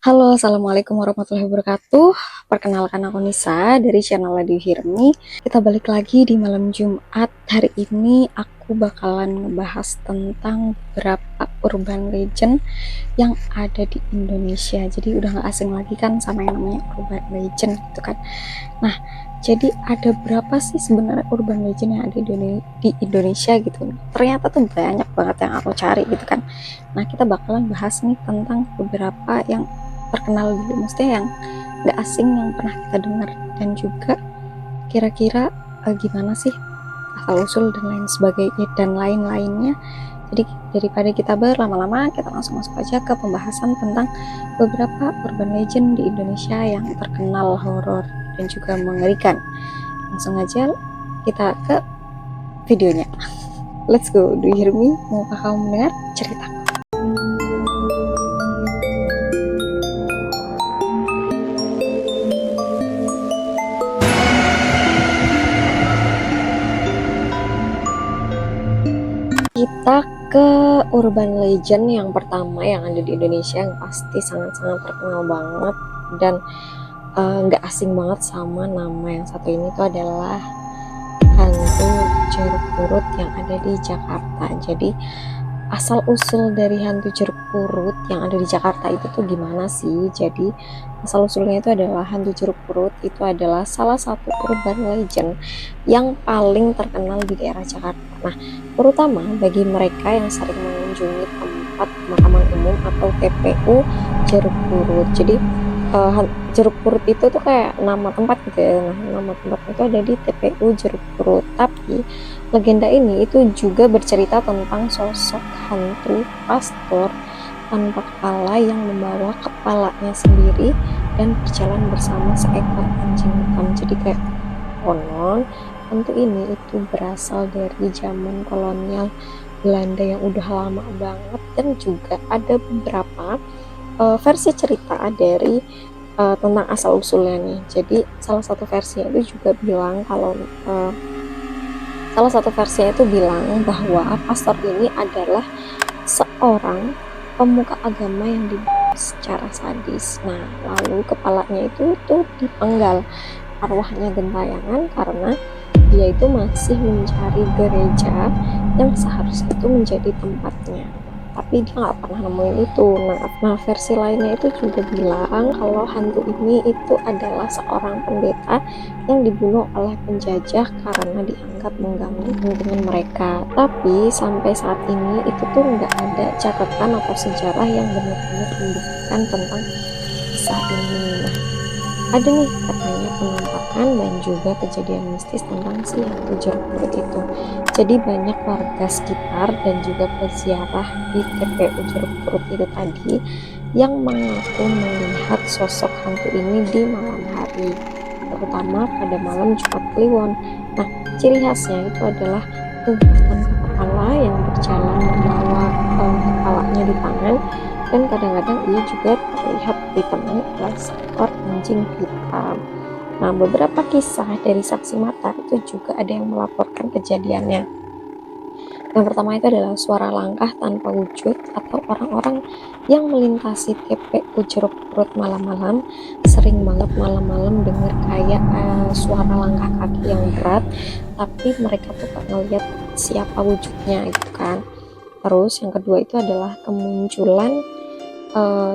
Halo, assalamualaikum warahmatullahi wabarakatuh. Perkenalkan aku Nisa dari channel Lady Hirmi. Kita balik lagi di malam Jumat. Hari ini aku bakalan ngebahas tentang beberapa urban legend yang ada di Indonesia. Jadi udah gak asing lagi kan sama yang namanya urban legend gitu kan. Nah, jadi ada berapa sih sebenarnya urban legend yang ada di Indonesia gitu. Ternyata tuh banyak banget yang aku cari gitu kan. Nah, kita bakalan bahas nih tentang beberapa yang terkenal dulu, maksudnya yang gak asing yang pernah kita dengar, dan juga kira-kira gimana sih asal usul dan lain sebagainya dan lain-lainnya. Jadi daripada kita berlama-lama, kita langsung masuk aja ke pembahasan tentang beberapa urban legend di Indonesia yang terkenal horor dan juga mengerikan. Langsung aja kita ke videonya. Let's go. Do you hear me? Maukah kamu mendengar cerita? Kita ke urban legend yang pertama yang ada di Indonesia, yang pasti sangat-sangat terkenal banget dan nggak asing banget sama nama yang satu ini, itu adalah hantu Jeruk Purut yang ada di Jakarta. Jadi asal usul dari hantu jeruk purut yang ada di Jakarta itu tuh gimana sih? Jadi asal usulnya itu adalah hantu jeruk purut itu adalah salah satu urban legend yang paling terkenal di daerah Jakarta. Nah, terutama bagi mereka yang sering mengunjungi tempat pemakaman umum atau TPU Jeruk Purut. Jadi Jeruk Purut itu tuh kayak nama tempat gitu ya. Nah, nama tempat itu ada di TPU Jeruk Purut. Tapi legenda ini itu juga bercerita tentang sosok hantu pastor tanpa kepala yang membawa kepalanya sendiri dan berjalan bersama seekor anjing hitam. Jadi kayak konon hantu ini itu berasal dari zaman kolonial Belanda yang udah lama banget, dan juga ada beberapa versi cerita dari tentang asal usulnya nih. Jadi salah satu versinya itu juga bilang kalau salah satu versinya itu bilang bahwa pastor ini adalah seorang pemuka agama yang dibunuh secara sadis. Nah, lalu kepalanya itu tuh dipenggal, arwahnya gentayangan karena dia itu masih mencari gereja yang seharusnya itu menjadi tempatnya, tapi dia nggak pernah nemuin itu. Nah, versi lainnya itu juga bilang kalau hantu ini itu adalah seorang pendeta yang dibunuh oleh penjajah karena dianggap mengganggu hubungan mereka. Tapi sampai saat ini itu tuh nggak ada catatan atau sejarah yang benar-benar membuktikan tentang kisah ini. Nah, ada nih katanya penampakan dan juga kejadian mistis tentang si hantu jeruk purut itu. Jadi banyak warga sekitar dan juga peziarah di TPU Jeruk Purut itu tadi yang mengaku melihat sosok hantu ini di malam hari, terutama pada malam Jumat Kliwon. Nah, ciri khasnya itu adalah tubuh tanpa kepala yang berjalan membawa kepalanya di tangan, dan kadang-kadang ia juga terlihat ditemani oleh seekor anjing hitam. Nah, beberapa kisah dari saksi mata itu juga ada yang melaporkan kejadiannya. Yang pertama itu adalah suara langkah tanpa wujud atau orang-orang yang melintasi TPU Jeruk Purut malam-malam. Sering banget malam-malam dengar kayak suara langkah kaki yang berat, tapi mereka tuh gak ngeliat siapa wujudnya gitu kan. Terus yang kedua itu adalah kemunculan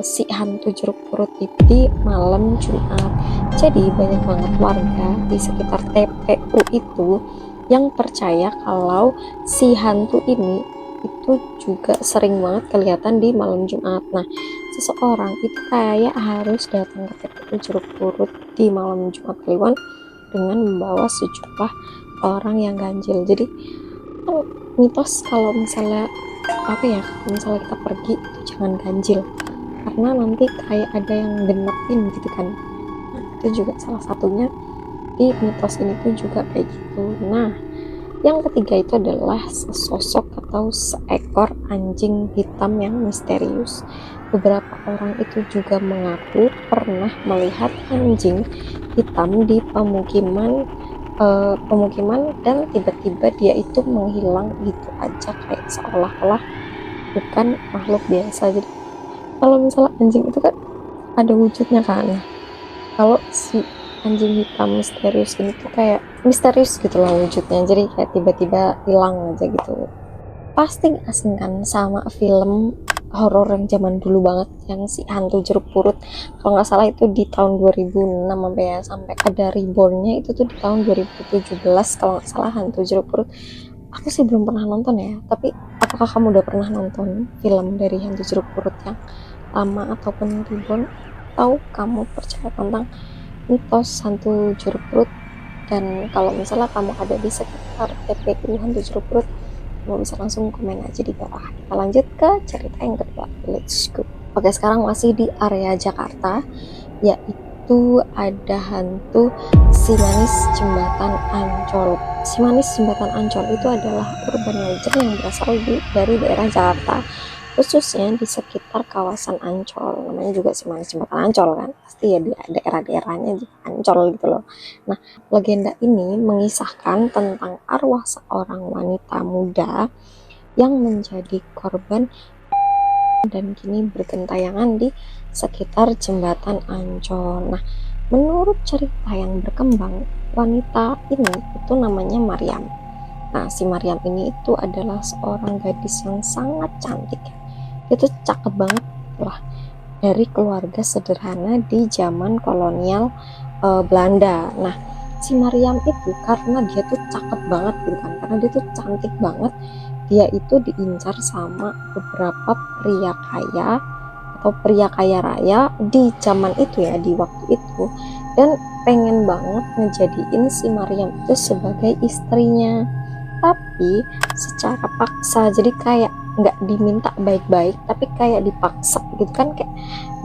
si hantu jeruk purut itu di malam Jumat. Jadi banyak banget warga di sekitar TPU itu yang percaya kalau si hantu ini itu juga sering banget kelihatan di malam Jumat. Nah, seseorang itu kayak harus datang ke TPU Jeruk Purut di malam Jumat Kliwon dengan membawa sejumlah orang yang ganjil. Jadi mitos kalau misalnya misalnya kita pergi itu jangan ganjil, karena nanti kayak ada yang genepin gitu kan. Nah, itu juga salah satunya di mitos ini tuh juga kayak gitu. Nah, yang ketiga itu adalah sesosok atau seekor anjing hitam yang misterius. Beberapa orang itu juga mengaku pernah melihat anjing hitam di pemukiman dan tiba-tiba dia itu menghilang gitu aja, kayak seolah-olah bukan makhluk biasa. Jadi kalau misalnya anjing itu kan ada wujudnya kan. Kalau si anjing hitam misterius ini tuh kayak misterius gitu loh wujudnya, jadi kayak tiba-tiba hilang aja gitu. Pasti asing kan sama film horor yang zaman dulu banget yang si hantu jeruk purut. Kalau nggak salah itu di tahun 2006 sampai ada rebornnya itu tuh di tahun 2017 kalau nggak salah, hantu jeruk purut. Aku sih belum pernah nonton ya, tapi apakah kamu udah pernah nonton film dari hantu jeruk purut yang lama ataupun reborn? Tahu kamu percaya tentang mitos hantu jeruk purut? Dan kalau misalnya kamu ada di sekitar TPU hantu jeruk purut, kamu bisa langsung komen aja di bawah. Kita lanjut ke cerita yang kedua, let's go. Oke, sekarang masih di area Jakarta, yaitu ada hantu si manis jembatan Ancol. Si manis jembatan Ancol itu adalah urban legend yang berasal dari daerah Jakarta, khususnya di sekitar kawasan Ancol. Namanya juga si manis jembatan Ancol kan, pasti ya di daerah-daerahnya di Ancol gitu loh. Nah, legenda ini mengisahkan tentang arwah seorang wanita muda yang menjadi korban dan kini bergentayangan di sekitar jembatan Ancol. Nah, menurut cerita yang berkembang, wanita ini itu namanya Maryam. Nah, si Maryam ini itu adalah seorang gadis yang sangat cantik. Itu cakep banget lah, dari keluarga sederhana di zaman kolonial Belanda. Nah, si Maryam itu karena dia tuh cakep banget gitu kan, karena dia tuh cantik banget, dia itu diincar sama beberapa pria kaya atau pria kaya raya di zaman itu ya, di waktu itu, dan pengen banget ngejadiin si Maryam itu sebagai istrinya, tapi secara paksa. Jadi kayak nggak diminta baik-baik, tapi kayak dipaksa gitu kan, kayak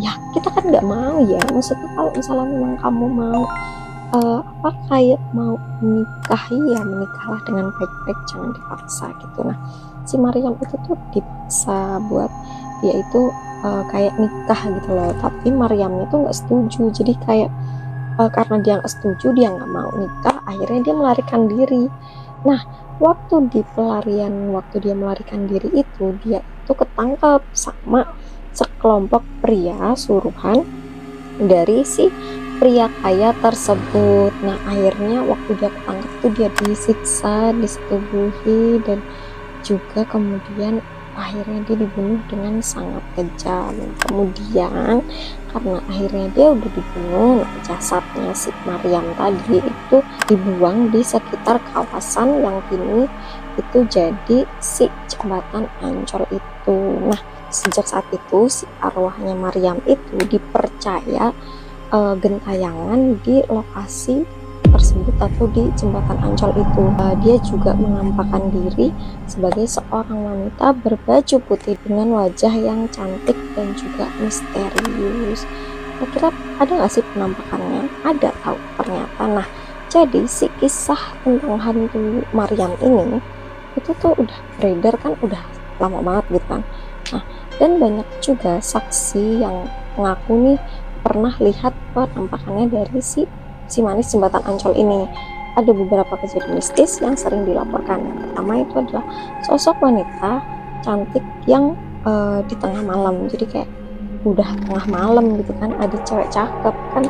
ya kita kan nggak mau ya, maksudnya kalau misalnya memang kamu mau apa kayak mau menikahi ya menikahlah dengan baik-baik, jangan dipaksa gitu. Nah, si Maryam itu tuh dipaksa buat dia itu kayak nikah gitu loh, tapi Maryamnya tuh nggak setuju. Jadi kayak karena dia nggak setuju, dia nggak mau nikah, akhirnya dia melarikan diri. Nah, waktu dia melarikan diri itu, dia itu ketangkap sama sekelompok pria suruhan dari si pria kaya tersebut. Nah, akhirnya waktu dia ketangkep tuh dia disiksa, disetubuhi, dan juga kemudian akhirnya dia dibunuh dengan sangat kejam. Kemudian karena akhirnya dia udah dibunuh, nah jasadnya si Maryam tadi itu dibuang di sekitar kawasan yang kini itu jadi si jembatan Ancol itu. Nah, sejak saat itu si arwahnya Maryam itu dipercaya gentayangan di lokasi tersebut atau di jembatan Ancol itu. Dia juga menampakkan diri sebagai seorang wanita berbaju putih dengan wajah yang cantik dan juga misterius. Kira-kira ada nggak sih penampakannya? Ada, tahu ternyata. Nah, jadi si kisah tentang hantu Maryam ini itu tuh udah beredar kan, udah lama banget gitu kan. Nah, dan banyak juga saksi yang mengaku nih pernah lihat penampakannya dari si manis jembatan Ancol ini. Ada beberapa kejadian mistis yang sering dilaporkan. Yang pertama itu adalah sosok wanita cantik yang di tengah malam. Jadi kayak udah tengah malam gitu kan, ada cewek cakep kan,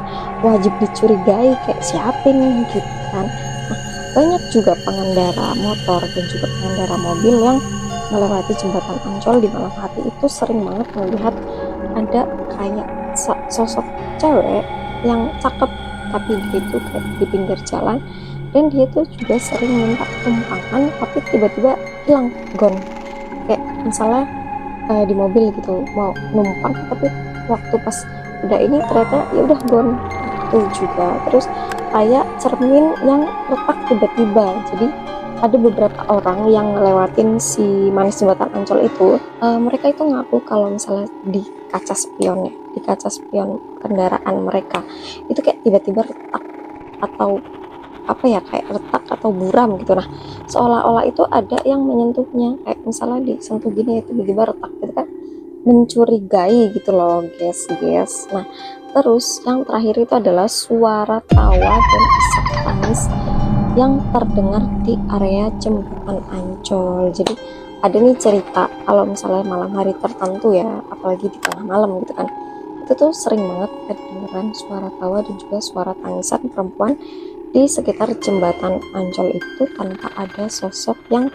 wajib dicurigai, kayak siapa nih gitu kan. Nah, banyak juga pengendara motor dan juga pengendara mobil yang melewati jembatan Ancol di malam hari itu sering banget melihat ada kayak sosok cewek yang cakep, tapi dia itu kayak di pinggir jalan, dan dia tuh juga sering minta tumpangan tapi tiba-tiba hilang, gone. Kayak misalnya di mobil gitu mau numpang, tapi waktu pas udah ini ternyata ya udah gone. Itu juga terus kayak cermin yang retak tiba-tiba. Jadi ada beberapa orang yang ngelewatin si manis jembatan Ancol itu, mereka itu ngaku kalau misalnya di kaca spionnya, di kaca spion kendaraan mereka itu kayak tiba-tiba retak atau apa ya, kayak retak atau buram gitu. Nah, seolah-olah itu ada yang menyentuhnya, kayak misalnya disentuh gini ya tiba-tiba retak gitu kan, mencurigai gitu loh guys. Nah, terus yang terakhir itu adalah suara tawa dan isak tangis yang terdengar di area jembatan Ancol. Jadi ada nih cerita kalau misalnya malam hari tertentu ya, apalagi di tengah malam gitu kan, itu itu tuh sering banget kedengeran suara tawa dan juga suara tangisan perempuan di sekitar jembatan Ancol itu tanpa ada sosok yang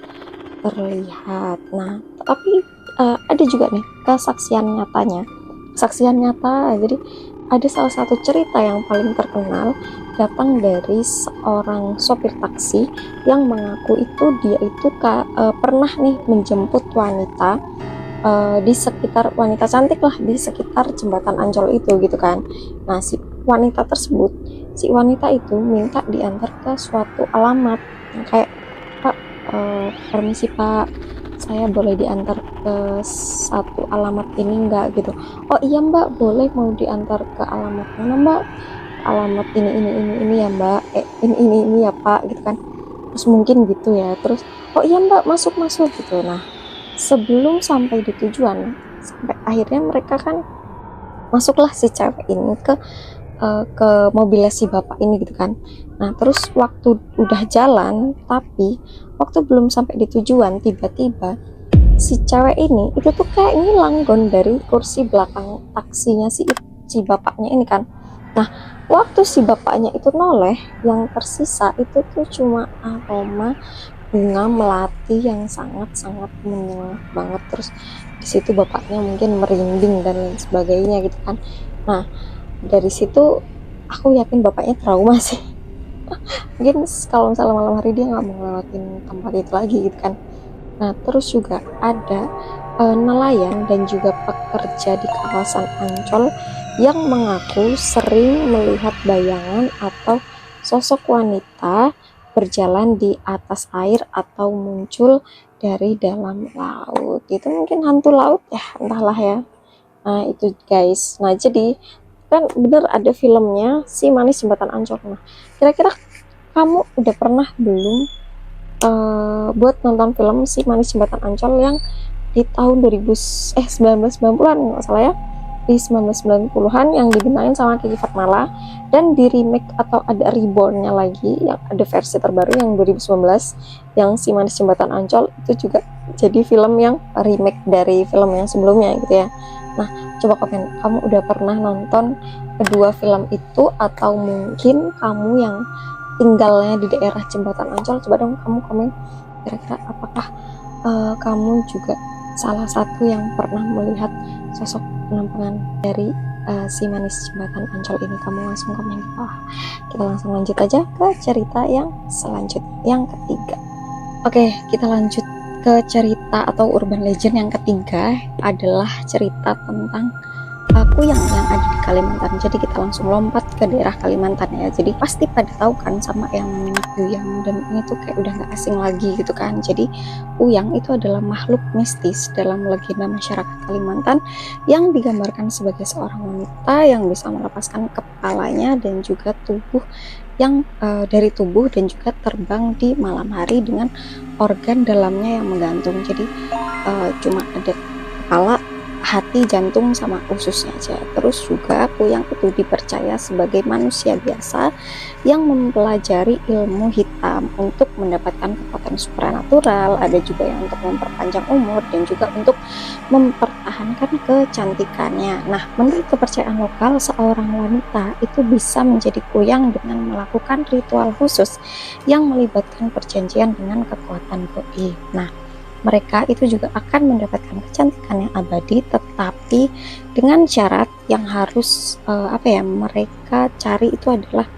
terlihat. Nah, tapi ada juga nih kesaksian nyatanya. Kesaksian nyata, jadi ada salah satu cerita yang paling terkenal datang dari seorang sopir taksi yang mengaku itu dia itu pernah nih menjemput wanita di sekitar, wanita cantik lah di sekitar jembatan Ancol itu gitu kan. Nah, si wanita tersebut, si wanita itu minta diantar ke suatu alamat yang kayak, Pak, permisi Pak, saya boleh diantar ke satu alamat ini enggak gitu. Oh iya Mbak, boleh, mau diantar ke alamat mana Mbak? Alamat ini ya Mbak, ini ya Pak gitu kan. Terus mungkin gitu ya, terus oh iya Mbak, masuk masuk gitu. Nah, sebelum sampai di tujuan, sampai akhirnya mereka kan masuklah si cewek ini ke mobilnya si bapak ini gitu kan. Nah, terus waktu udah jalan, tapi waktu belum sampai di tujuan, tiba-tiba si cewek ini itu tuh kayak ngilang Gon dari kursi belakang taksinya si bapaknya ini kan. Nah, waktu si bapaknya itu noleh, yang tersisa itu tuh cuma aroma bunga melati yang sangat-sangat menyengat banget. Terus di situ bapaknya mungkin merinding dan lain sebagainya gitu kan. Nah, dari situ aku yakin bapaknya trauma sih. Mungkin kalau misalnya malam hari dia nggak mau ngelewatin tempat itu lagi gitu kan. Nah, terus juga ada nelayan dan juga pekerja di kawasan Ancol yang mengaku sering melihat bayangan atau sosok wanita berjalan di atas air atau muncul dari dalam laut. Itu mungkin hantu laut ya, entahlah ya. Nah, itu guys. Nah, jadi kan bener ada filmnya Si Manis Jembatan Ancol. Nah, kira-kira kamu udah pernah belum buat nonton film Si Manis Jembatan Ancol yang di tahun 1990-an nggak salah ya, di 1990-an yang dibintain sama Kiki Fatmala dan di remake atau ada reborn-nya lagi yang ada versi terbaru yang 2019 yang Si Manis Jembatan Ancol itu juga jadi film yang remake dari film yang sebelumnya gitu ya. Nah, coba komen, kamu udah pernah nonton kedua film itu atau mungkin kamu yang tinggalnya di daerah jembatan Ancol? Coba dong kamu komen kira-kira apakah kamu juga salah satu yang pernah melihat sosok penampangan dari Si Manis Jembatan Ancol ini. Kamu langsung komen di bawah. Kita langsung lanjut aja ke cerita yang selanjutnya, yang ketiga. Oke, kita lanjut ke cerita atau urban legend yang ketiga, adalah cerita tentang kuyang yang ada di Kalimantan. Jadi kita langsung lompat ke daerah Kalimantan ya. Jadi pasti pada tahu kan sama yang kuyang, dan ini tuh kayak udah nggak asing lagi gitu kan. Jadi kuyang itu adalah makhluk mistis dalam legenda masyarakat Kalimantan yang digambarkan sebagai seorang wanita yang bisa melepaskan kepalanya dan juga tubuh yang dari tubuh dan juga terbang di malam hari dengan organ dalamnya yang menggantung. Jadi cuma ada kepala, hati, jantung, sama ususnya aja. Terus juga kuyang itu dipercaya sebagai manusia biasa yang mempelajari ilmu hitam untuk mendapatkan kekuatan supranatural, ada juga yang untuk memperpanjang umur dan juga untuk mempertahankan kecantikannya. Nah, menurut kepercayaan lokal, seorang wanita itu bisa menjadi kuyang dengan melakukan ritual khusus yang melibatkan perjanjian dengan kekuatan gaib. Nah, mereka itu juga akan mendapatkan kecantikan yang abadi, tetapi dengan syarat yang harus mereka cari itu adalah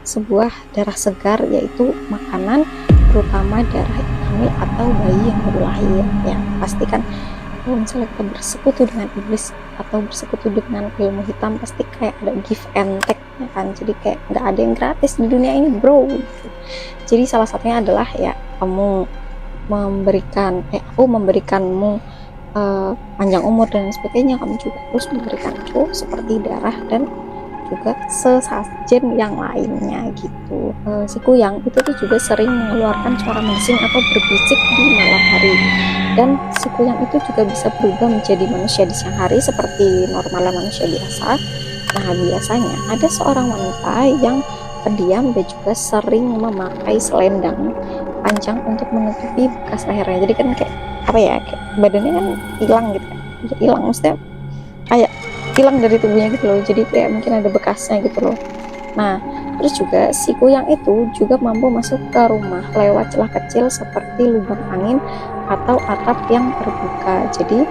sebuah darah segar, yaitu makanan, terutama darah hamil atau bayi yang baru lahir. Ya, pastikan kalau misalnya kita bersekutu dengan iblis atau bersekutu dengan ilmu hitam, pasti kayak ada give and take ya kan. Jadi kayak nggak ada yang gratis di dunia ini bro gitu. Jadi salah satunya adalah ya kamu aku memberikanmu panjang umur dan sebagainya. Kamu juga harus memberikanku seperti darah dan juga sesajen yang lainnya gitu. Si kuyang itu tuh juga sering mengeluarkan suara mesin atau berbisik di malam hari, dan si kuyang itu juga bisa berubah menjadi manusia di siang hari seperti normalnya manusia biasa. Nah, biasanya ada seorang wanita yang pendiam dan juga sering memakai selendang panjang untuk menutupi bekas lehernya. Jadi kan kayak kayak badannya kan hilang gitu kan, hilang maksudnya kayak hilang dari tubuhnya gitu loh, jadi kayak mungkin ada bekasnya gitu loh. Nah, terus juga si kuyang itu juga mampu masuk ke rumah lewat celah kecil seperti lubang angin atau atap yang terbuka. Jadi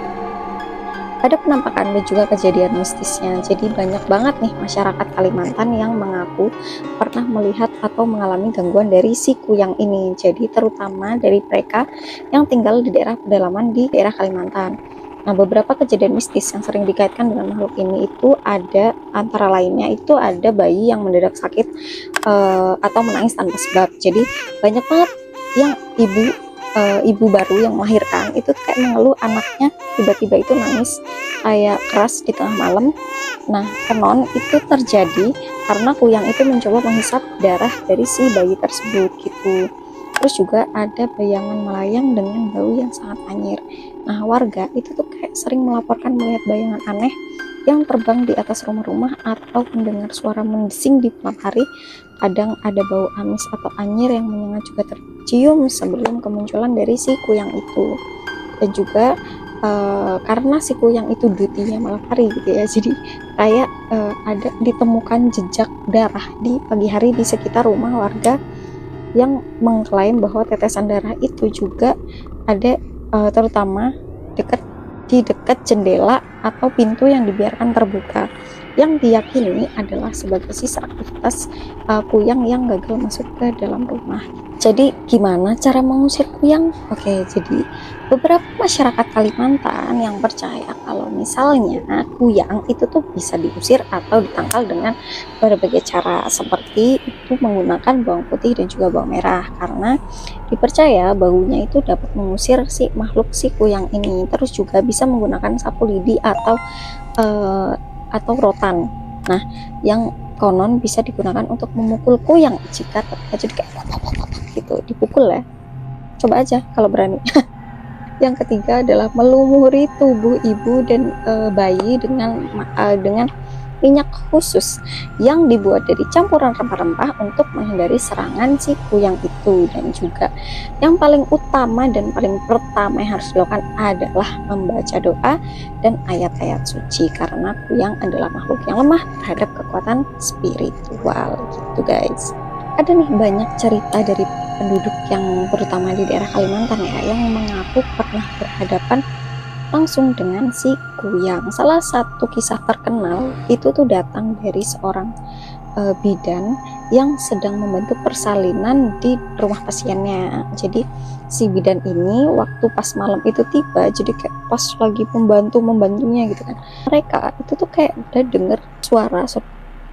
ada penampakan dan juga kejadian mistisnya. Jadi banyak banget nih masyarakat Kalimantan yang mengaku pernah melihat atau mengalami gangguan dari si kuyang ini. Jadi terutama dari mereka yang tinggal di daerah pedalaman di daerah Kalimantan. Nah, beberapa kejadian mistis yang sering dikaitkan dengan makhluk ini itu ada, antara lainnya itu ada bayi yang mendadak sakit atau menangis tanpa sebab. Jadi banyak banget yang ibu baru yang melahirkan itu kayak mengeluh anaknya tiba-tiba itu nangis kayak keras di tengah malam. Nah, konon itu terjadi karena kuyang itu mencoba menghisap darah dari si bayi tersebut gitu. Terus juga ada bayangan melayang dengan bau yang sangat anyir. Nah, warga itu tuh kayak sering melaporkan melihat bayangan aneh yang terbang di atas rumah-rumah atau mendengar suara mendesing di malam hari. Kadang ada bau amis atau anyir yang menyengat juga tercium sebelum kemunculan dari si kuyang itu. Dan juga karena si kuyang itu dutinya malam hari gitu ya, jadi kayak ada ditemukan jejak darah di pagi hari di sekitar rumah warga yang mengklaim bahwa tetesan darah itu juga ada terutama di dekat jendela atau pintu yang dibiarkan terbuka, yang diyakini adalah sebagai sisa aktivitas kuyang yang gagal masuk ke dalam rumah. Jadi gimana cara mengusir kuyang? Oke, jadi beberapa masyarakat Kalimantan yang percaya kalau misalnya kuyang itu tuh bisa diusir atau ditangkal dengan berbagai cara, seperti itu menggunakan bawang putih dan juga bawang merah, karena dipercaya baunya itu dapat mengusir si makhluk si kuyang ini. Terus juga bisa menggunakan sapu lidi atau rotan. Nah, yang konon bisa digunakan untuk memukul kuyang jika terjadi kayak gitu, dipukul ya. Coba aja kalau berani. Yang ketiga adalah melumuri tubuh ibu dan bayi dengan minyak khusus yang dibuat dari campuran rempah-rempah untuk menghindari serangan si kuyang itu. Dan juga yang paling utama dan paling pertama yang harus dilakukan adalah membaca doa dan ayat-ayat suci, karena kuyang adalah makhluk yang lemah terhadap kekuatan spiritual gitu guys. Ada nih banyak cerita dari penduduk yang terutama di daerah Kalimantan ya, yang mengaku pernah berhadapan langsung dengan si kuyang. Salah satu kisah terkenal itu tuh datang dari seorang bidan yang sedang membantu persalinan di rumah pasiennya. Jadi si bidan ini waktu pas malam itu tiba, jadi kayak pas lagi membantunya gitu kan, mereka itu tuh kayak udah denger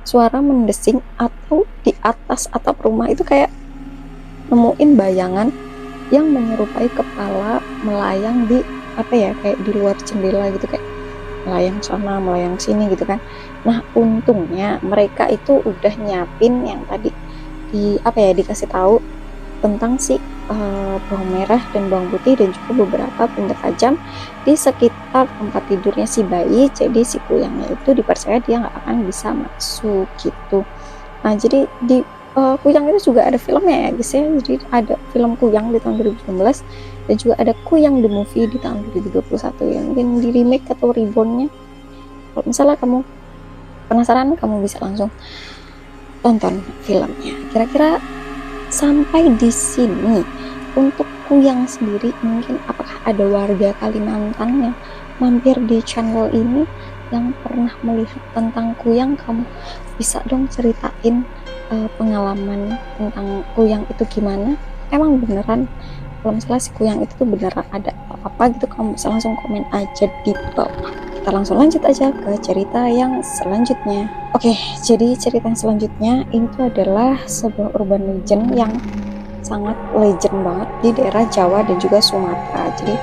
suara mendesing atau di atas atap rumah itu kayak nemuin bayangan yang menyerupai kepala melayang di kayak di luar jendela gitu, kayak melayang sana melayang sini gitu kan. Nah, untungnya mereka itu udah nyiapin yang tadi dikasih tahu tentang si bawang merah dan bawang putih dan juga beberapa benda tajam di sekitar tempat tidurnya si bayi. Jadi si kuyangnya itu dipercaya dia nggak akan bisa masuk gitu. Nah, jadi di Kuyang itu juga ada filmnya ya guys ya. Jadi ada film Kuyang di tahun 2019 dan juga ada Kuyang the Movie di tahun 2021 yang mungkin di remake atau rebornnya. Kalau misalnya kamu penasaran, kamu bisa langsung tonton filmnya. Kira-kira sampai di sini untuk Kuyang sendiri, mungkin apakah ada warga Kalimantan yang mampir di channel ini yang pernah melihat tentang Kuyang? Kamu bisa dong ceritain pengalaman tentang Kuyang itu gimana. Emang beneran kalau misalnya si Kuyang itu tuh beneran ada apa gitu, kamu bisa langsung komen aja di bawah. Kita langsung lanjut aja ke cerita yang selanjutnya. Oke, jadi cerita yang selanjutnya itu adalah sebuah urban legend yang sangat legend banget di daerah Jawa dan juga Sumatera. Jadi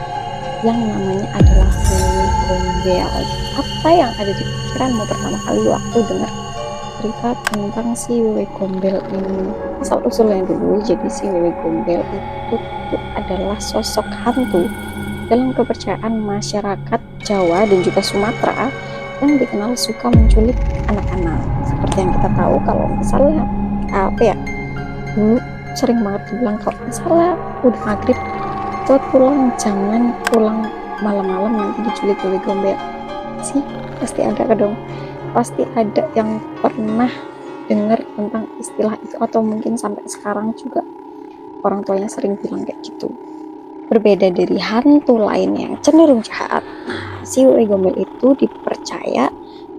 yang namanya adalah Wewe Gombel. Apa yang ada di pikiranmu pertama kali waktu dengar cerita tentang si Wewe Gombel ini? Asal usulnya dulu, jadi si Wewe Gombel itu adalah sosok hantu dalam kepercayaan masyarakat Jawa dan juga Sumatera yang dikenal suka menculik anak-anak. Seperti yang kita tahu kalau misalnya dulu sering banget dibilang kalau misalnya udah maghrib tuh jangan pulang malam-malam, nanti diculik Wewe Gombel. sih? Pasti ada dong. Pasti ada yang pernah dengar tentang istilah itu, atau mungkin sampai sekarang juga orang tuanya sering bilang kayak gitu. Berbeda dari hantu lain yang cenderung jahat, si Wewe Gombel itu dipercaya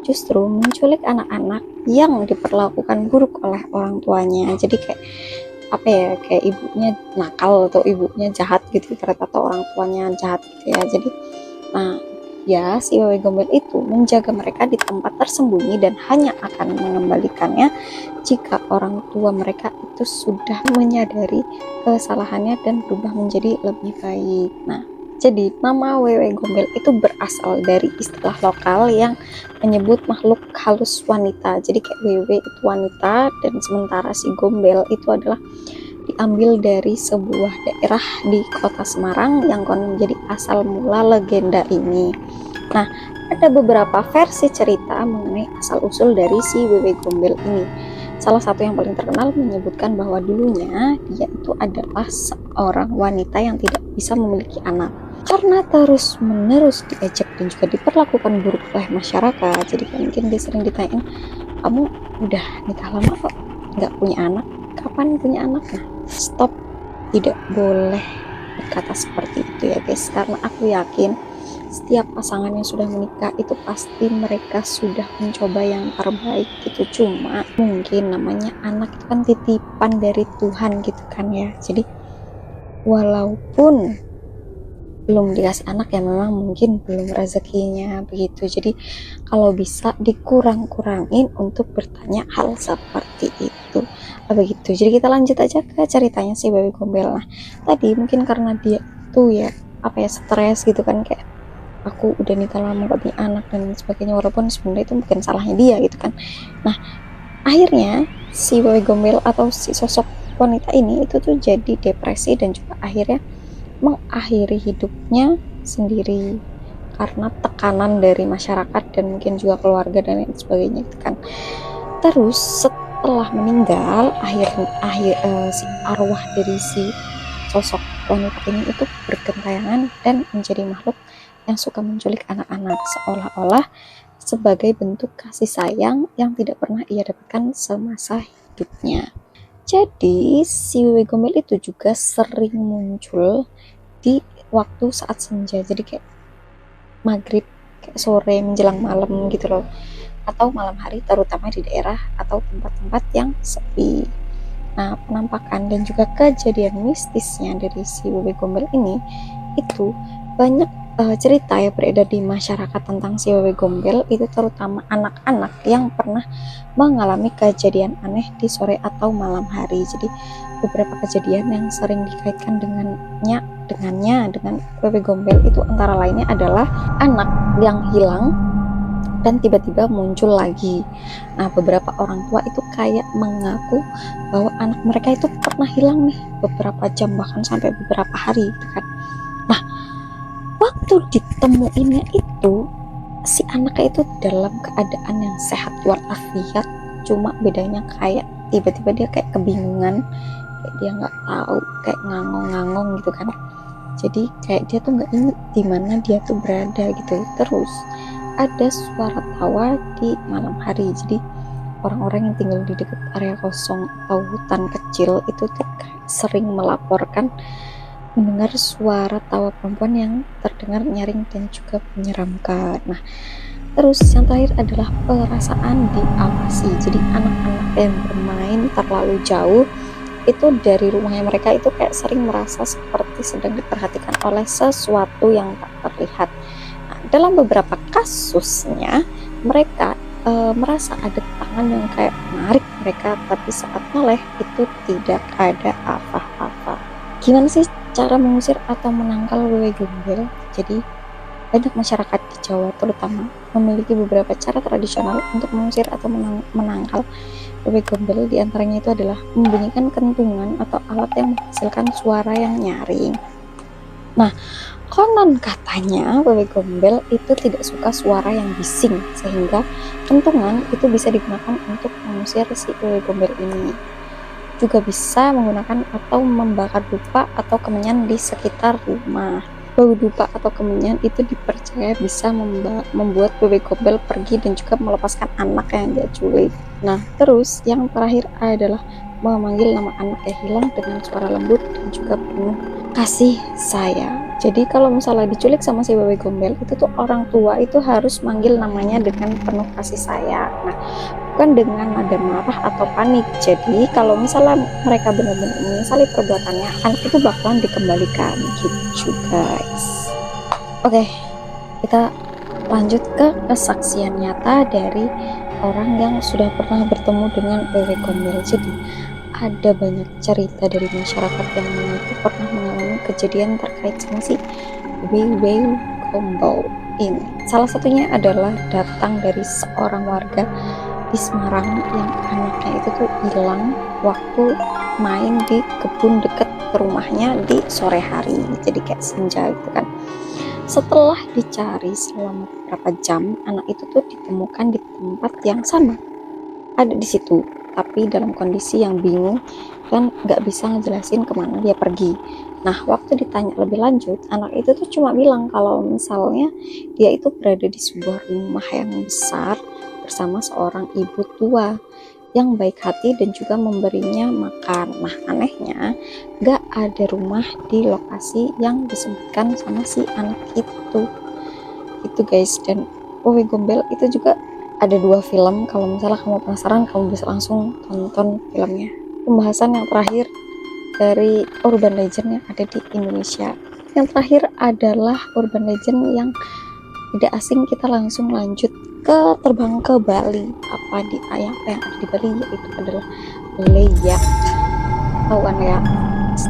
justru menculik anak-anak yang diperlakukan buruk oleh orang tuanya. Jadi kayak apa ya, kayak ibunya nakal atau ibunya jahat gitu ternyata, atau orang tuanya jahat gitu ya. Jadi ya si Wewe Gombel itu menjaga mereka di tempat tersembunyi dan hanya akan mengembalikannya jika orang tua mereka itu sudah menyadari kesalahannya dan berubah menjadi lebih baik. Jadi nama Wewe Gombel itu berasal dari istilah lokal yang menyebut makhluk halus wanita. Jadi kayak Wewe itu wanita, dan sementara si Gombel itu adalah diambil dari sebuah daerah di kota Semarang yang konon menjadi asal mula legenda ini. Ada beberapa versi cerita mengenai asal-usul dari si Wewe Gombel ini. Salah satu yang paling terkenal menyebutkan bahwa dulunya dia itu adalah seorang wanita yang tidak bisa memiliki anak. Karena terus-menerus diejek dan juga diperlakukan buruk oleh masyarakat, jadi mungkin dia sering ditanyain, kamu udah nikah lama kok nggak punya anak, kapan punya anak? Stop, tidak boleh berkata seperti itu ya guys, karena aku yakin setiap pasangan yang sudah menikah itu pasti mereka sudah mencoba yang terbaik gitu. Cuma mungkin namanya anak itu kan titipan dari Tuhan gitu kan ya. Jadi walaupun belum dikasih anak ya memang mungkin belum rezekinya begitu. Jadi kalau bisa dikurang-kurangin untuk bertanya hal seperti itu. Begitu. Jadi kita lanjut aja ke ceritanya si Wewe Gombel. Tadi mungkin karena dia tuh ya stres gitu kan, kayak aku udah nikah lama gak punya anak dan sebagainya, walaupun sebenarnya itu bukan salahnya dia gitu kan. Akhirnya si Wewe Gombel atau si sosok wanita ini itu tuh jadi depresi dan juga akhirnya mengakhiri hidupnya sendiri karena tekanan dari masyarakat dan mungkin juga keluarga dan lain sebagainya gitu kan. Terus setelah meninggal, si arwah dari si sosok wanita ini itu bergentayangan dan menjadi makhluk yang suka menculik anak-anak, seolah-olah sebagai bentuk kasih sayang yang tidak pernah ia dapatkan semasa hidupnya. Jadi si Wewe Gombel itu juga sering muncul di waktu saat senja, jadi kayak maghrib, kayak sore menjelang malam gitu loh, atau malam hari, terutama di daerah atau tempat-tempat yang sepi. Penampakan dan juga kejadian mistisnya dari si Wewe Gombel ini itu banyak cerita yang beredar di masyarakat tentang si Wewe Gombel itu, terutama anak-anak yang pernah mengalami kejadian aneh di sore atau malam hari. Jadi beberapa kejadian yang sering dikaitkan dengan Wewe Gombel itu antara lainnya adalah anak yang hilang dan tiba-tiba muncul lagi. Beberapa orang tua itu kayak mengaku bahwa anak mereka itu pernah hilang nih beberapa jam, bahkan sampai beberapa hari gitu kan. Waktu ditemuinnya itu si anaknya itu dalam keadaan yang sehat walafiat, cuma bedanya kayak tiba-tiba dia kayak kebingungan, kayak dia nggak tahu, kayak ngangong-ngangong gitu kan. Jadi kayak dia tuh nggak inget di mana dia tuh berada gitu. Terus ada suara tawa di malam hari. Jadi orang-orang yang tinggal di dekat area kosong atau hutan kecil itu tuh sering melaporkan mendengar suara tawa perempuan yang terdengar nyaring dan juga menyeramkan. Terus yang terakhir adalah perasaan diawasi. Jadi anak-anak yang bermain terlalu jauh itu dari rumahnya mereka itu kayak sering merasa seperti sedang diperhatikan oleh sesuatu yang tak terlihat. Dalam beberapa kasusnya mereka merasa ada tangan yang kayak menarik mereka, tapi saat meleh itu tidak ada apa-apa. Gimana sih cara mengusir atau menangkal Wewe Gombel? Jadi banyak masyarakat di Jawa terutama memiliki beberapa cara tradisional untuk mengusir atau menangkal Wewe Gombel. Di antaranya itu adalah membunyikan kentungan atau alat yang menghasilkan suara yang nyaring. Konon katanya Wewe Gombel itu tidak suka suara yang bising, sehingga kentungan itu bisa digunakan untuk mengusir si Wewe Gombel ini. Juga bisa menggunakan atau membakar dupa atau kemenyan di sekitar rumah. Bau dupa atau kemenyan itu dipercaya bisa membuat bebek gombel pergi dan juga melepaskan anak yang dia culik. Nah, terus yang terakhir adalah memanggil nama anak yang hilang dengan suara lembut dan juga penuh kasih sayang. Jadi kalau misalnya diculik sama si bebek gombel itu tuh orang tua itu harus manggil namanya dengan penuh kasih sayang. Nah, bukan dengan nada marah atau panik. Jadi kalau misalnya mereka benar-benar menyesali perbuatannya, anak itu bakalan dikembalikan gitu guys. Oke, kita lanjut ke kesaksian nyata dari orang yang sudah pernah bertemu dengan bebek gombel. Jadi ada banyak cerita dari masyarakat yang mengaku pernah mengalami kejadian terkait sama si bebek gombel ini. Salah satunya adalah datang dari seorang warga di Semarang yang anaknya itu tuh hilang waktu main di kebun deket rumahnya di sore hari, jadi kayak senja gitu kan. Setelah dicari selama beberapa jam, anak itu tuh ditemukan di tempat yang sama, ada di situ, tapi dalam kondisi yang bingung dan nggak bisa ngejelasin kemana dia pergi. Nah, waktu ditanya lebih lanjut, anak itu tuh cuma bilang kalau misalnya dia itu berada di sebuah rumah yang besar bersama seorang ibu tua yang baik hati dan juga memberinya makan. Nah, anehnya nggak ada rumah di lokasi yang disebutkan sama si anak itu guys. Dan Wewe Gombel itu juga ada 2 film. Kalau misalnya kamu penasaran, kamu bisa langsung tonton filmnya. Pembahasan yang terakhir dari urban legend yang ada di Indonesia. Yang terakhir adalah urban legend yang tidak asing. Kita langsung lanjut ke terbang ke Bali. Apa yang ada di Bali yaitu adalah leyak. Tahu kan leyak?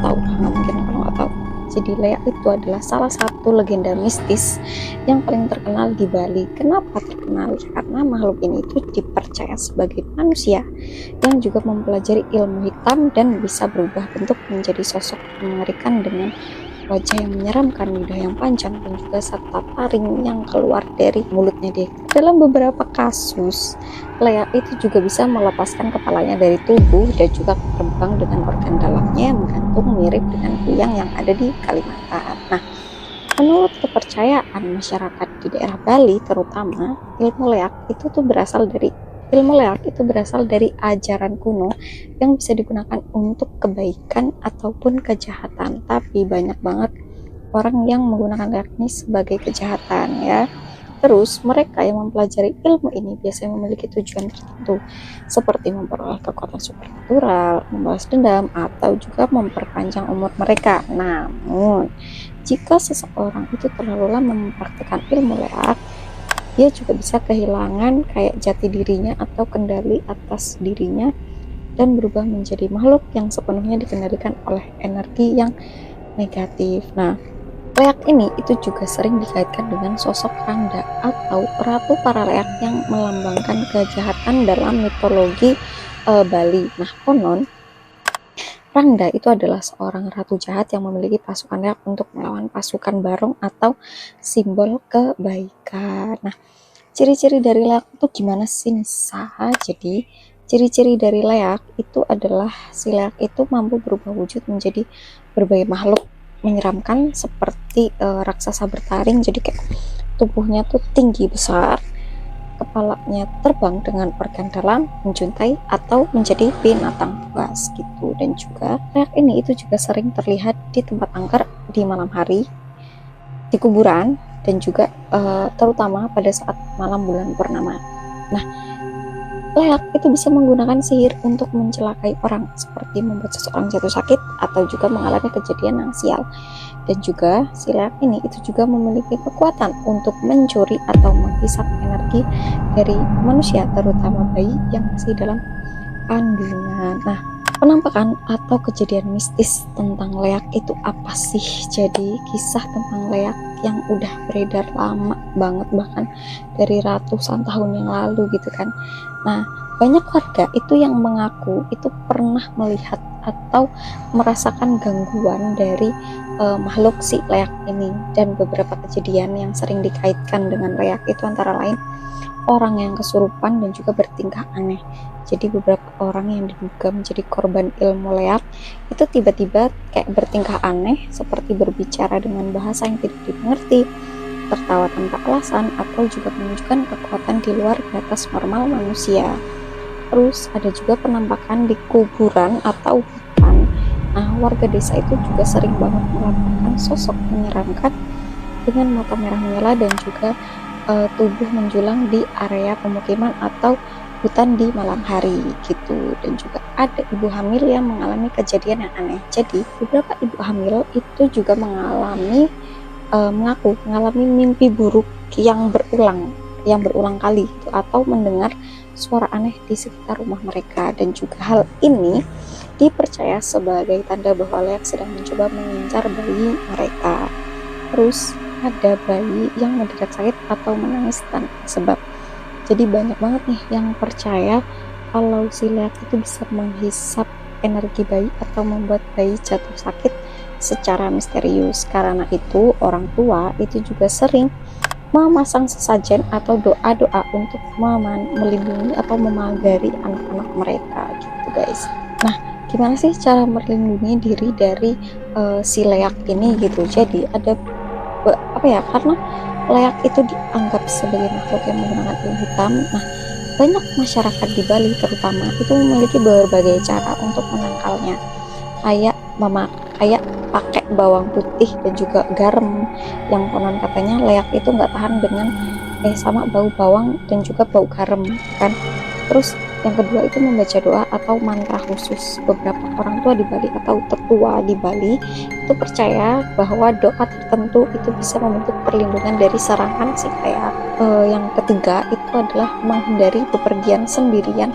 Tahu nggak mungkin kalau nggak tahu. Jadi leyak itu adalah salah satu legenda mistis yang paling terkenal di Bali. Kenapa terkenal? Karena makhluk ini itu dipercaya sebagai manusia yang juga mempelajari ilmu hitam dan bisa berubah bentuk menjadi sosok mengerikan dengan wajah yang menyeramkan, lidah yang panjang, dan juga serta taring yang keluar dari mulutnya dia. Dalam beberapa kasus, leak itu juga bisa melepaskan kepalanya dari tubuh dan juga terbang dengan organ dalamnya yang menggantung mirip dengan biang yang ada di Kalimantan. Nah, menurut kepercayaan masyarakat di daerah Bali terutama, ilmu leak itu berasal dari ajaran kuno yang bisa digunakan untuk kebaikan ataupun kejahatan. Tapi banyak banget orang yang menggunakan leak ini sebagai kejahatan ya. Terus mereka yang mempelajari ilmu ini biasanya memiliki tujuan tertentu seperti memperoleh kekuatan supernatural, membalas dendam, atau juga memperpanjang umur mereka. Namun, jika seseorang itu terlalu lama mempraktikkan ilmu leak, dia juga bisa kehilangan kayak jati dirinya atau kendali atas dirinya dan berubah menjadi makhluk yang sepenuhnya dikendalikan oleh energi yang negatif. Nah, leak ini itu juga sering dikaitkan dengan sosok Rangda atau ratu para leak yang melambangkan kejahatan dalam mitologi Bali. Nah, konon Rangda itu adalah seorang ratu jahat yang memiliki pasukan leak untuk melawan pasukan barong atau simbol kebaikan. Nah, ciri-ciri dari leak itu gimana sih Nisa? Jadi ciri-ciri dari leak itu adalah si leak itu mampu berubah wujud menjadi berbagai makhluk menyeramkan seperti raksasa bertaring. Jadi kayak tubuhnya tuh tinggi besar, kepalanya terbang dengan organ dalam, menjuntai atau menjadi binatang buas gitu. Dan juga leak ini itu juga sering terlihat di tempat angker di malam hari, di kuburan, dan juga terutama pada saat malam bulan purnama. Nah, leak itu bisa menggunakan sihir untuk mencelakai orang, seperti membuat seseorang jatuh sakit atau juga mengalami kejadian yang sial. Dan juga si leak ini itu juga memiliki kekuatan untuk mencuri atau menghisap energi dari manusia, terutama bayi yang masih dalam kandungan. Nah, penampakan atau kejadian mistis tentang leak itu apa sih? Jadi kisah tentang leak yang udah beredar lama banget, bahkan dari ratusan tahun yang lalu gitu kan. Nah, banyak warga itu yang mengaku itu pernah melihat atau merasakan gangguan dari makhluk si leak ini. Dan beberapa kejadian yang sering dikaitkan dengan leak itu antara lain orang yang kesurupan dan juga bertingkah aneh. Jadi beberapa orang yang diduga menjadi korban ilmu leak itu tiba-tiba kayak bertingkah aneh, seperti berbicara dengan bahasa yang tidak dimengerti, tertawa tanpa alasan, atau juga menunjukkan kekuatan di luar batas normal manusia. Terus ada juga penampakan di kuburan atau hutan. Nah, warga desa itu juga sering banget melaporkan sosok menyeramkan dengan mata merah menyala dan juga tubuh menjulang di area pemukiman atau hutan di malam hari gitu. Dan juga ada ibu hamil yang mengalami kejadian yang aneh. Jadi beberapa ibu hamil itu juga mengaku mengalami mimpi buruk yang berulang kali gitu, atau mendengar suara aneh di sekitar rumah mereka. Dan juga hal ini dipercaya sebagai tanda bahwa leak sedang mencoba mengincar bayi mereka. Terus ada bayi yang mendadak sakit atau menangis tanpa sebab. Jadi banyak banget nih yang percaya kalau si leak itu bisa menghisap energi bayi atau membuat bayi jatuh sakit secara misterius. Karena itu orang tua itu juga sering memasang sesajen atau doa-doa untuk melindungi atau memagari anak-anak mereka gitu guys. Nah, gimana sih cara melindungi diri dari si leak ini gitu? Jadi ada karena leak itu dianggap sebagai makhluk yang menggunakan ilmu hitam. Nah, banyak masyarakat di Bali terutama itu memiliki berbagai cara untuk menangkalnya, kayak pakai bawang putih dan juga garam, yang konon katanya leak itu nggak tahan dengan sama bau bawang dan juga bau garam kan. Terus yang kedua itu membaca doa atau mantra khusus. Beberapa orang tua di Bali atau tetua di Bali itu percaya bahwa doa tertentu itu bisa membentuk perlindungan dari serangan si leak. Yang ketiga itu adalah menghindari bepergian sendirian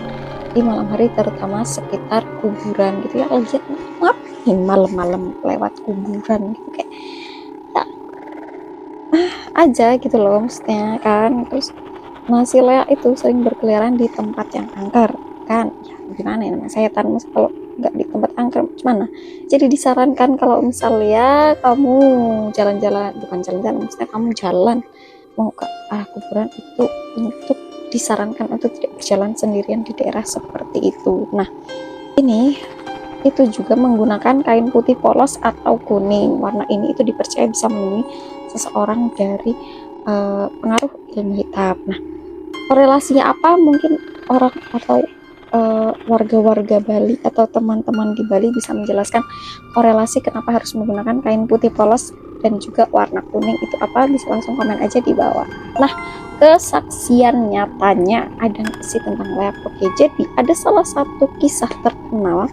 di malam hari, terutama sekitar kuburan gitu ya. Lagian ngapain malam-malam lewat kuburan gitu, kayak ya aja gitu loh maksudnya kan. Terus si leak itu sering berkeliaran di tempat yang angker kan, ya gimana ya, namanya setan, mas kalau nggak di tempat angker gimana. Jadi disarankan kalau misalnya kamu jalan-jalan, bukan jalan-jalan, maksudnya kamu jalan mau ke arah kuburan itu, untuk disarankan untuk tidak berjalan sendirian di daerah seperti itu. Nah, ini itu juga menggunakan kain putih polos atau kuning. Warna ini itu dipercaya bisa melindungi seseorang dari pengaruh ilmu hitam. Nah, korelasinya apa? Mungkin orang atau warga-warga Bali atau teman-teman di Bali bisa menjelaskan korelasi kenapa harus menggunakan kain putih polos dan juga warna kuning itu apa? Bisa langsung komen aja di bawah. Nah, kesaksian nyatanya ada nggak sih tentang leak? Oke, jadi ada salah satu kisah terkenal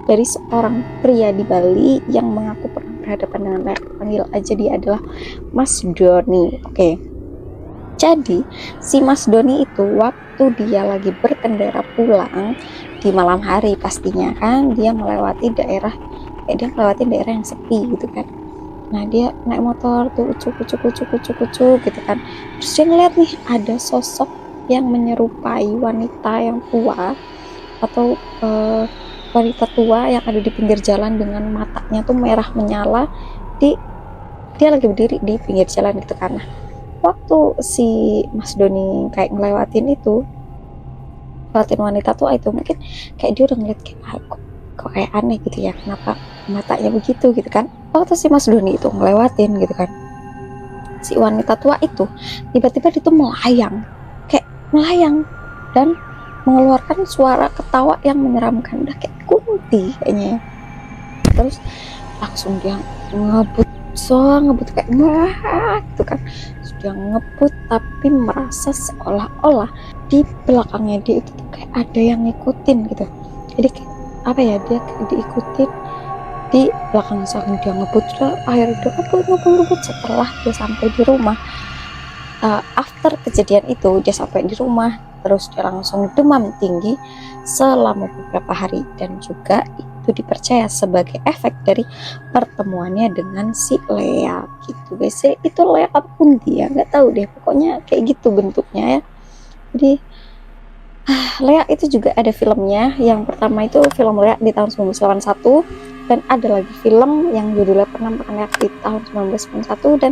dari seorang pria di Bali yang mengaku pernah berhadapan dengan leak. Panggil aja dia adalah Mas Doni. Oke. Jadi si Mas Doni itu waktu dia lagi berkendara pulang di malam hari, pastinya kan dia melewati daerah yang sepi gitu kan. Nah, dia naik motor tuh ucuk gitu kan. Terus dia ngeliat nih ada sosok yang menyerupai wanita yang tua atau wanita tua yang ada di pinggir jalan dengan matanya tuh merah menyala. Dia lagi berdiri di pinggir jalan gitu kan. Nah, waktu si Mas Doni kayak ngelewatin wanita tua itu, mungkin kayak dia udah ngeliat kayak kok kayak aneh gitu ya, kenapa matanya begitu gitu kan. Waktu si Mas Doni itu ngelewatin gitu kan, si wanita tua itu tiba-tiba dia tuh melayang dan mengeluarkan suara ketawa yang menyeramkan, udah kayak kunti kayaknya. Terus langsung dia ngebut kayak gitu kan. Dia ngebut tapi merasa seolah-olah di belakangnya dia itu kayak ada yang ngikutin gitu. Jadi kayak dia kayak diikutin di belakang saking dia ngebut. Akhirnya dia ngebut setelah dia sampai di rumah. After kejadian itu dia sampai di rumah, terus dia langsung demam tinggi selama beberapa hari, dan juga itu dipercaya sebagai efek dari pertemuannya dengan si leak gitu guys. Itu leak apapun dia nggak tahu deh, pokoknya kayak gitu bentuknya ya. Jadi leak itu juga ada filmnya. Yang pertama itu film leak di tahun 1991, dan ada lagi film yang judulnya Penampakan Anak di tahun 1991, dan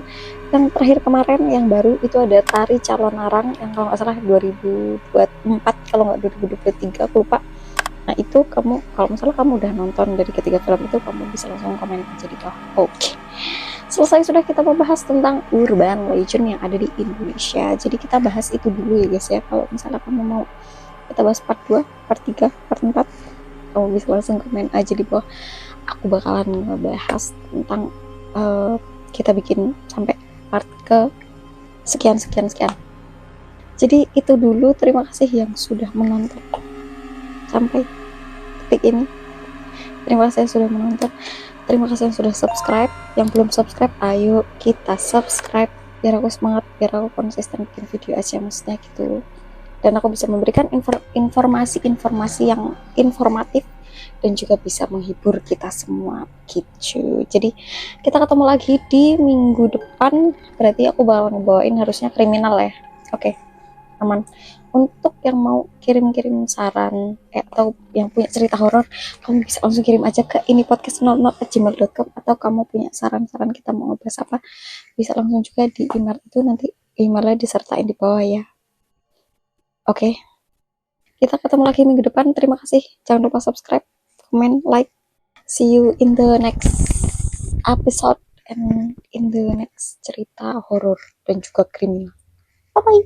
yang terakhir kemarin yang baru itu ada Tari Calon Arang yang kalau nggak salah 2024 kalau nggak 2023 aku lupa. Nah itu kamu kalau misalnya kamu udah nonton dari ketiga film itu, kamu bisa langsung komen aja di bawah. Oke, selesai sudah kita membahas tentang urban legend yang ada di Indonesia. Jadi kita bahas itu dulu ya guys ya. Kalau misalnya kamu mau kita bahas part 2, part 3, part 4, kamu bisa langsung komen aja di bawah. Aku bakalan ngebahas tentang kita bikin sampai part ke sekian. Jadi itu dulu, terima kasih yang sudah menonton sampai detik ini. Terima kasih yang sudah menonton, terima kasih yang sudah subscribe. Yang belum subscribe, ayo kita subscribe biar aku semangat, biar aku konsisten bikin video aja, maksudnya gitu. Dan aku bisa memberikan informasi-informasi yang informatif dan juga bisa menghibur kita semua gitu. Jadi kita ketemu lagi di minggu depan, berarti aku bakal ngebawain harusnya kriminal ya. Oke, aman. Untuk yang mau kirim-kirim saran atau yang punya cerita horor, kamu bisa langsung kirim aja ke inipodcast00@gmail.com, atau kamu punya saran-saran kita mau ngebahas apa, bisa langsung juga di email itu, nanti emailnya disertain di bawah ya. Oke, kita ketemu lagi minggu depan. Terima kasih. Jangan lupa subscribe, comment, like. See you in the next episode and in the next cerita horor dan juga kriminal. Bye bye.